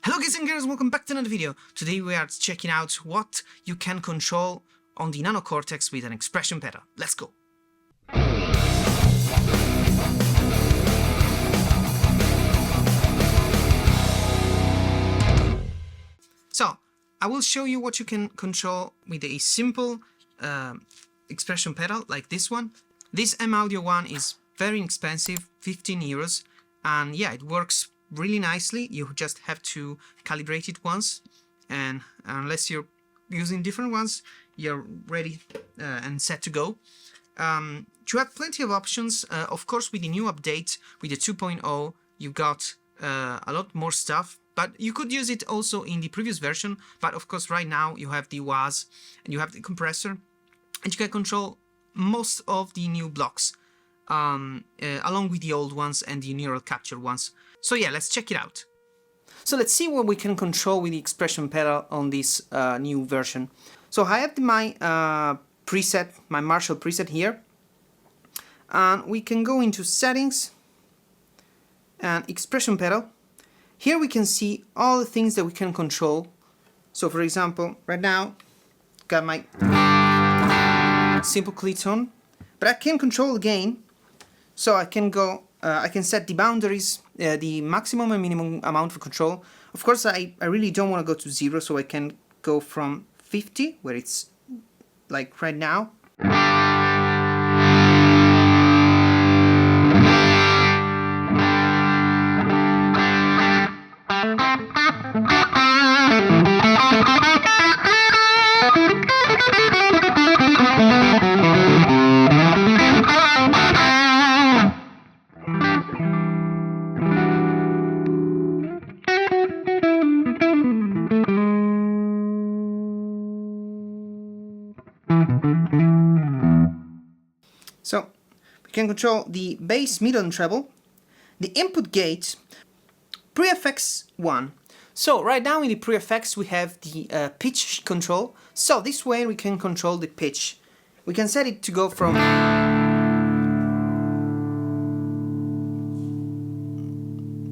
Hello guys and girls, welcome back to another video. Today we are checking out what you can control on the Nano Cortex with an expression pedal. Let's go! So, I will show you what you can control with a simple expression pedal like this one. This M-Audio one is very inexpensive, 15 euros, and yeah, it works really nicely. You just have to calibrate it once, and unless you're using different ones, you're ready and set to go. You have plenty of options. Of course, with the new update, with the 2.0, you got a lot more stuff, but you could use it also in the previous version. But of course, right now you have the WAS and you have the compressor, and you can control most of the new blocks along with the old ones and the neural capture ones. So yeah, let's check it out. So let's see what we can control with the expression pedal on this new version. So I have my preset, my Marshall preset here, and we can go into settings and expression pedal. Here we can see all the things that we can control. So for example, right now, got my simple cleat tone, but I can control the gain. So I can go, I can set the boundaries, the maximum and minimum amount of control. Of course, I really don't want to go to 0, so I can go from 50, where it's like right now. So we can control the bass, middle and treble, the input gate, pre-effects 1. So right now in the pre-effects we have the pitch control. So this way we can control the pitch. We can set it to go from...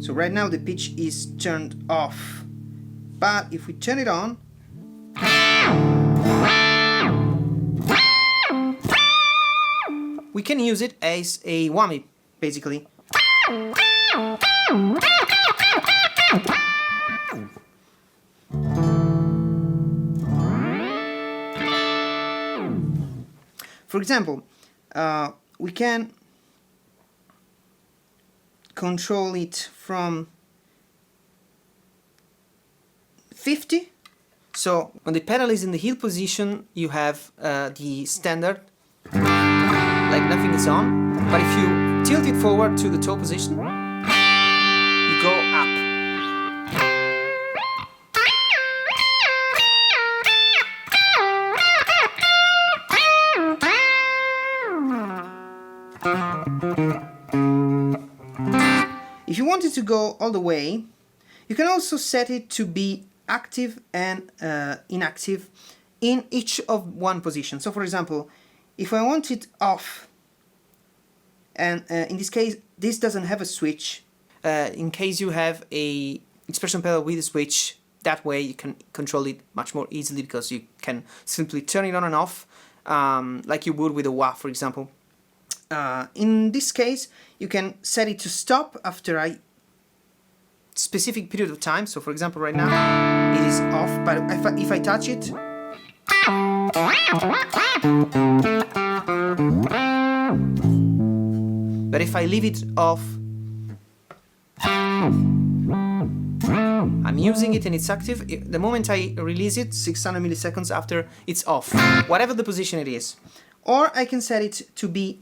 So right now the pitch is turned off, but if we turn it on, we can use it as a whammy, basically. For example, we can control it from 50. So when the pedal is in the heel position, you have the standard, like nothing is on, but if you tilt it forward to the toe position, you go up. If you want it to go all the way, you can also set it to be active and inactive in each of one position. So for example, if I want it off, and in this case this doesn't have a switch, in case you have a expression pedal with a switch, that way you can control it much more easily, because you can simply turn it on and off like you would with a wah, for example. In this case you can set it to stop after a specific period of time. So for example right now it is off, but if I touch it, but if I leave it off, I'm using it and it's active. The moment I release it, 600 milliseconds after, it's off, whatever the position it is. Or I can set it to be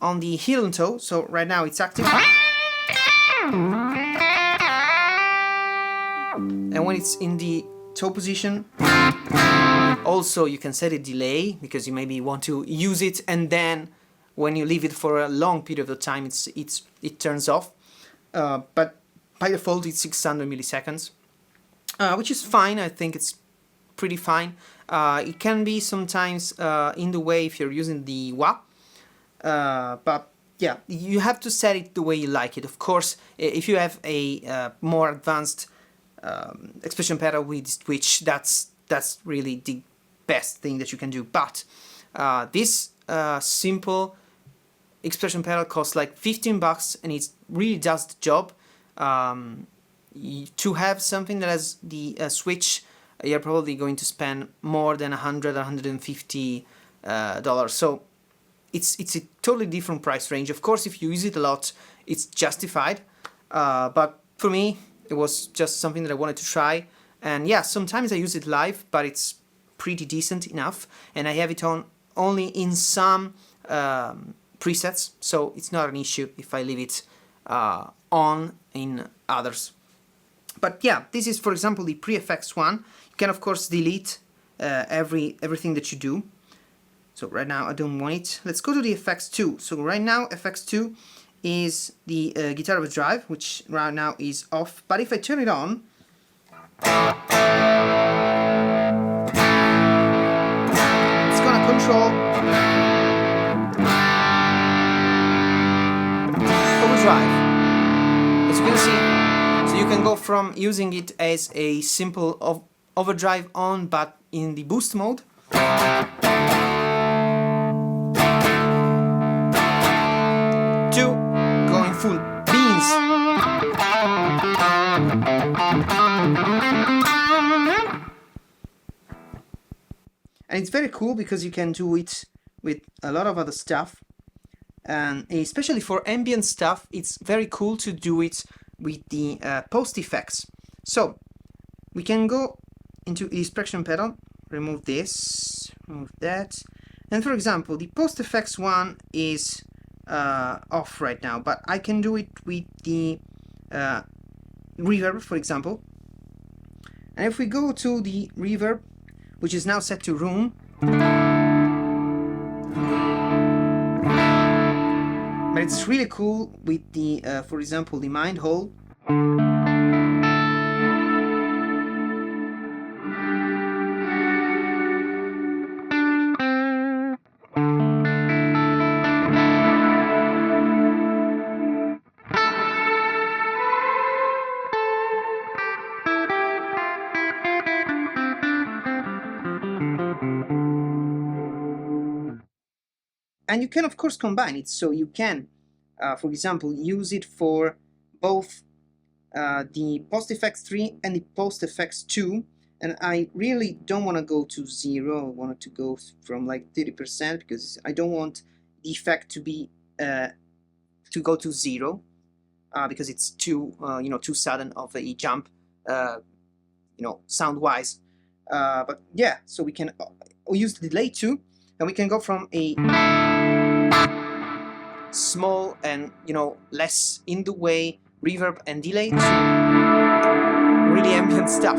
on the heel and toe, so right now it's active. And when it's in the toe position, also you can set a delay, because you maybe want to use it and then when you leave it for a long period of time it turns off. But by default it's 600 milliseconds, which is fine. I think it's pretty fine. It can be sometimes in the way if you're using the wah, but yeah, you have to set it the way you like it. Of course, if you have a more advanced expression pedal with switch, that's really the best thing that you can do. But this simple expression pedal costs like 15 bucks and it really does the job. To have something that has the switch, you're probably going to spend more than $150 so it's a totally different price range. Of course, if you use it a lot, it's justified, but for me it was just something that I wanted to try. And yeah, sometimes I use it live, but it's pretty decent enough, and I have it on only in some presets, so it's not an issue if I leave it on in others. But yeah, this is, for example, the pre-effects one. You can of course delete everything that you do. So right now I don't want it. Let's go to the effects 2. So right now effects 2 is the guitar overdrive, which right now is off. But if I turn it on, it's gonna control overdrive, as you can see. So you can go from using it as a simple overdrive on, but in the boost mode, to going full beans. And it's very cool because you can do it with a lot of other stuff, and especially for ambient stuff it's very cool to do it with the post effects. So we can go into the expression pedal, remove this, remove that, and for example the post effects one is off right now, but I can do it with the reverb, for example. And if we go to the reverb, which is now set to room, but it's really cool with the for example the mind hole. And you can of course combine it, so you can for example use it for both the post effects 3 and the post effects 2. And I really don't want to go to 0, I wanted to go from like 30% because I don't want the effect to be to go to 0 because it's too too sudden of a jump sound wise. But yeah, so we can use the delay too, and we can go from a small and less in the way reverb and delay to really ambient stuff.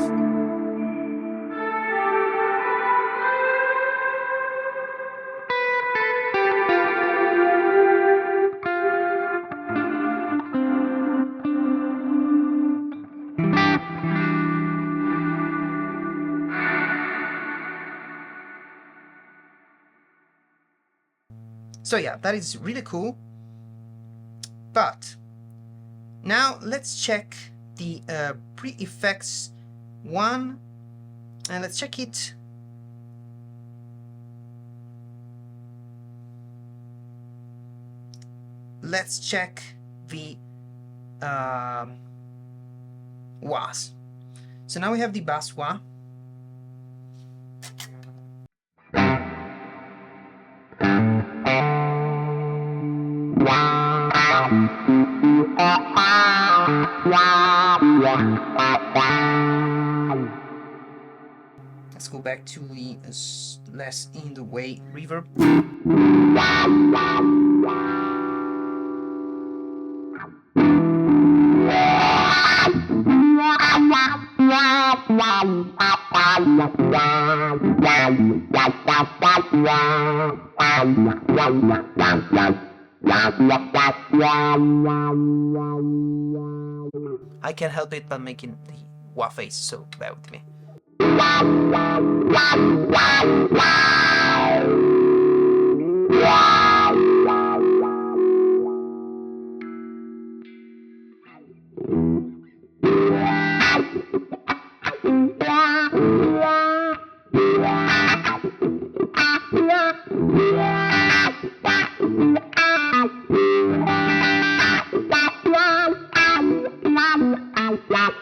So yeah, that is really cool. But now let's check the pre-effects one, and let's check it. Let's check the wahs. So now we have the bass wah. Let's go back to the less in the way reverb. I can't help it but making the wah face, so bear with me. You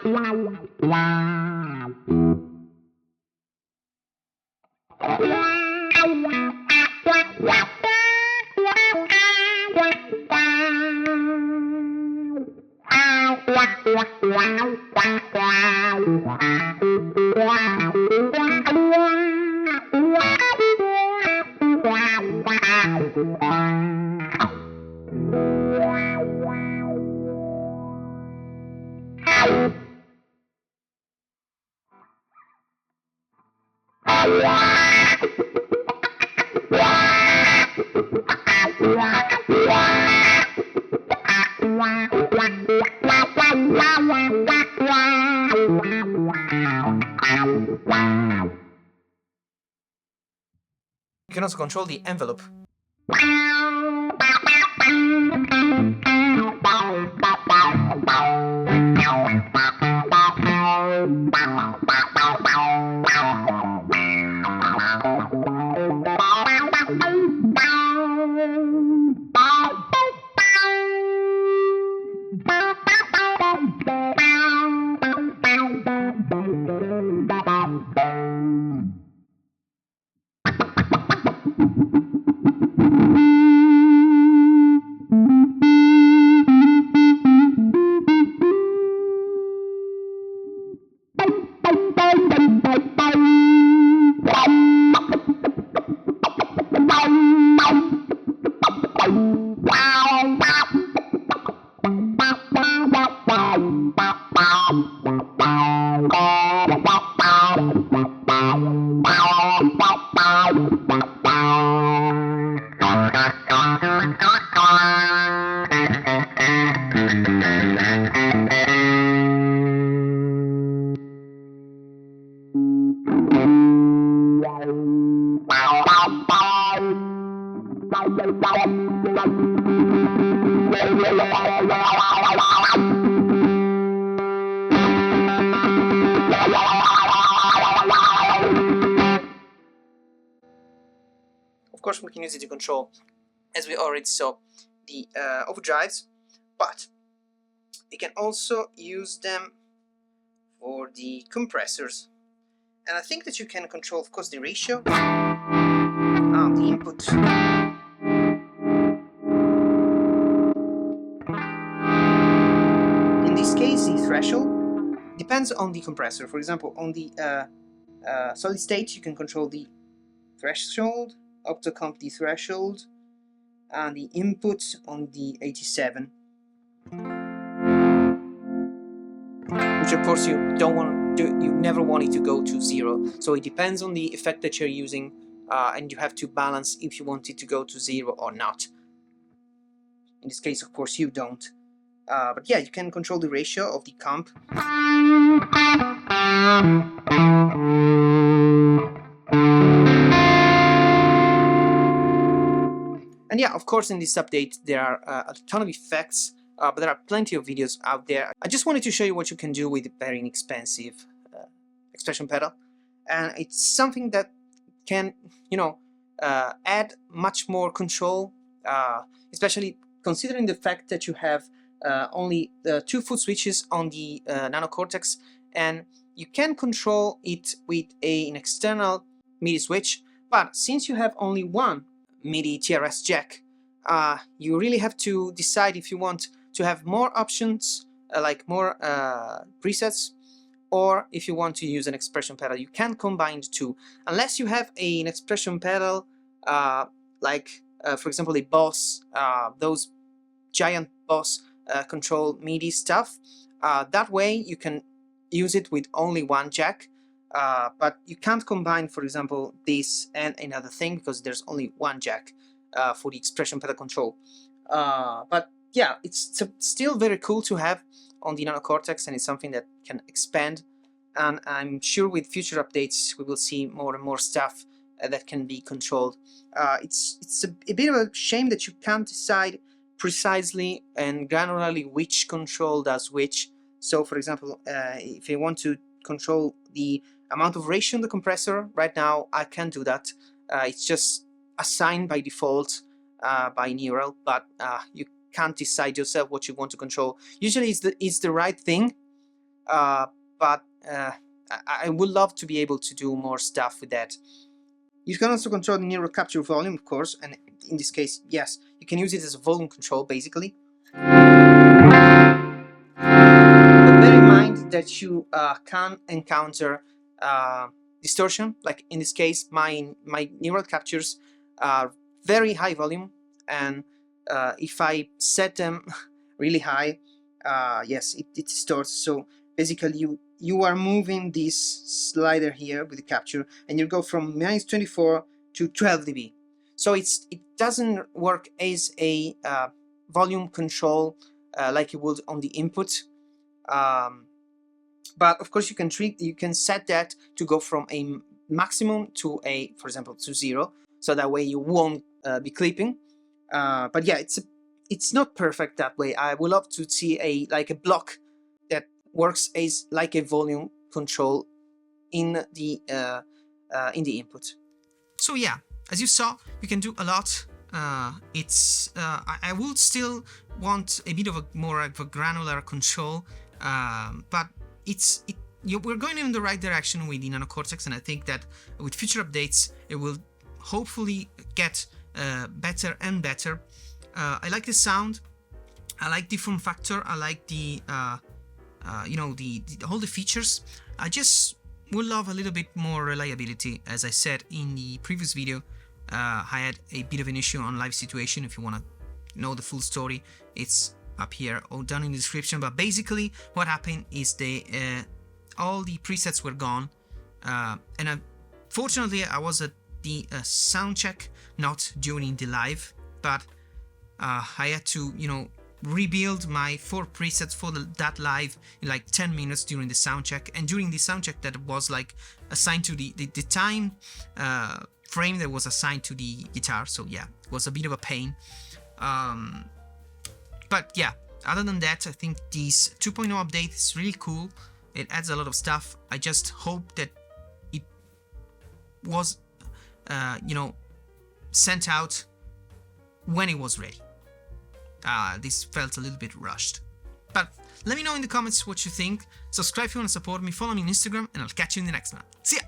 can also control the envelope. Of course, we can use it to control, as we already saw, the overdrives, but we can also use them for the compressors. And I think that you can control, of course, the ratio, the input. In this case, the threshold depends on the compressor. For example, on the solid state, you can control the threshold, optocomp the threshold, and the input on the 87. Which of course you don't want to, you never want it to go to 0. So it depends on the effect that you're using, and you have to balance if you want it to go to 0 or not. In this case, of course, you don't. But yeah, you can control the ratio of the comp. And yeah, of course, in this update, there are a ton of effects, but there are plenty of videos out there. I just wanted to show you what you can do with a very inexpensive expression pedal. And it's something that can, you know, add much more control, especially considering the fact that you have only 2 foot switches on the Nano Cortex, and you can control it with an external MIDI switch. But since you have only one MIDI TRS jack, you really have to decide if you want to have more options, like more presets, or if you want to use an expression pedal. You can combine the two, unless you have an expression pedal like for example a Boss, those giant Boss control MIDI stuff. That way you can use it with only one jack, but you can't combine, for example, this and another thing, because there's only one jack for the expression pedal control. But yeah, it's still very cool to have on the Nano Cortex, and it's something that can expand, and I'm sure with future updates we will see more and more stuff that can be controlled. It's a bit of a shame that you can't decide precisely and granularly which control does which. So for example, if you want to control the amount of ratio in the compressor, right now I can do that. It's just assigned by default by Neural, but you can't decide yourself what you want to control. Usually it's the right thing, but I would love to be able to do more stuff with that. You can also control the neural capture volume, of course, and in this case, yes, you can use it as a volume control, basically. But bear in mind that you can encounter distortion. Like in this case, my neural captures are very high volume, and if I set them really high, yes, it distorts. So basically, you are moving this slider here with the capture, and you go from -24 to 12 dB. So it doesn't work as a volume control like it would on the input. But of course, you can set that to go from a maximum to a, for example, to 0, so that way you won't be clipping. But yeah, it's not perfect that way. I would love to see a block that works as like a volume control in the input. So yeah, as you saw, you can do a lot. I would still want a bit of a more of a granular control, but we're going in the right direction with the Nano Cortex, and I think that with future updates it will hopefully get better and better. I like the sound, I like the form factor, I like the all the features. I just would love a little bit more reliability. As I said in the previous video, I had a bit of an issue on live situation. If you want to know the full story, it's up here or down in the description. But basically what happened is all the presets were gone, and fortunately I was at the sound check, not during the live, but I had to rebuild my 4 presets for that live in like 10 minutes during the sound check. And during the sound check, that was like assigned to the time frame that was assigned to the guitar. So yeah, it was a bit of a pain. But yeah, other than that, I think this 2.0 update is really cool. It adds a lot of stuff. I just hope that it was sent out when it was ready. This felt a little bit rushed. But let me know in the comments what you think. Subscribe if you want to support me, follow me on Instagram, and I'll catch you in the next one. See ya!